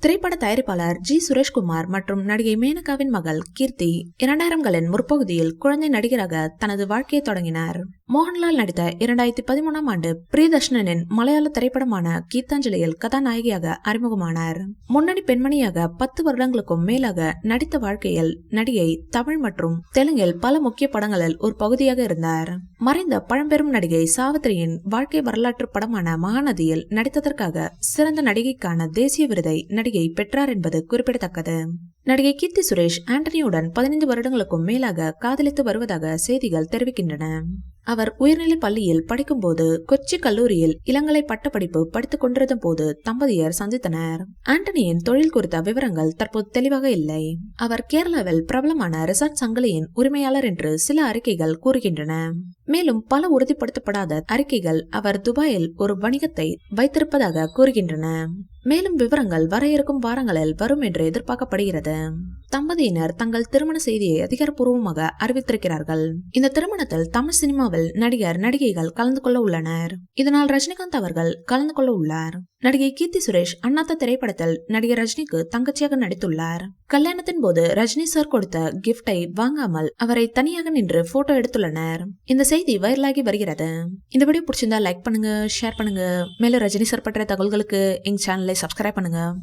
திரைப்பட தயாரிப்பாளர் ஜி சுரேஷ்குமார் மற்றும் நடிகை மேனகாவின் மகள் கீர்த்தி 2000களின் முற்பகுதியில் குழந்தை நடிகராக தனது வாழ்க்கையை தொடங்கினார். மோகன்லால் நடித்த 2013ஆம் ஆண்டு பிரியதர்ஷனின் மலையாள திரைப்படமான கீதாஞ்சலியில் கதாநாயகியாக அறிமுகமானார். முன்னணி பெண்மணியாக 10 வருடங்களுக்கும் மேலாக நடித்த வாழ்க்கையில் நடிகை தமிழ் மற்றும் தெலுங்கில் பல முக்கிய படங்களில் ஒரு பகுதியாக இருந்தார். மறைந்த பழம்பெரும் நடிகை சாவித்திரியின் வாழ்க்கை வரலாற்று படமான மகாநதியில் நடித்ததற்காக சிறந்த நடிகைக்கான தேசிய விருதை நடிகை பெற்றார் என்பது குறிப்பிடத்தக்கது. நடிகை கீர்த்தி சுரேஷ் ஆண்டனியுடன் 15 வருடங்களுக்கும் மேலாக காதலித்து வருவதாக செய்திகள் தெரிவிக்கின்றன. அவர் உயர்நிலை பள்ளியில் படிக்கும் போது கொச்சி கல்லூரியில் இளங்கலை பட்டப்படிப்பு படித்துக் கொண்டிருந்த போது தம்பதியர் சந்தித்தனர். ஆண்டனியின் தொழில் குறித்த விவரங்கள் தற்போது தெளிவாக இல்லை. அவர் கேரளாவில் பிரபலமான ரிசார்ட் சங்கிலியின் உரிமையாளர் என்று சில அறிக்கைகள் கூறுகின்றன. மேலும் பல உறுதிப்படுத்தப்படாத அறிக்கைகள் அவர் துபாயில் ஒரு வணிகத்தை வைத்திருப்பதாக கூறுகின்றன. மேலும் விவரங்கள் வர இருக்கும் வாரங்களில் வரும் என்று எதிர்பார்க்கப்படுகிறது. தம்பதியினர் தங்கள் திருமண செய்தியை அதிகாரப்பூர்வமாக அறிவித்திருக்கிறார்கள். இந்த திருமணத்தில் தமிழ் சினிமாவில் நடிகர் நடிகைகள் கலந்து கொள்ள உள்ளனர். இதனால் ரஜினிகாந்த் அவர்கள் கலந்து கொள்ள உள்ளார். நடிகை கீர்த்தி சுரேஷ் அண்ணாத்த திரைப்படத்தில் நடிகர் ரஜினிக்கு தங்கச்சியாக நடித்துள்ளார். கல்யாணத்தின் போது ரஜினி சார் கொடுத்த கிஃப்டை வாங்காமல் அவரை தனியாக நின்று போட்டோ எடுத்துள்ளனர். இந்த செய்தி வைரலாகி வருகிறது. இந்த வீடியோ பிடிச்சிருந்தா லைக் பண்ணுங்க, ஷேர் பண்ணுங்க. மேலும் ரஜினி சார் பற்றிய தகவல்களுக்கு எங்க சேனலை சப்ஸ்கிரைப் பண்ணுங்க.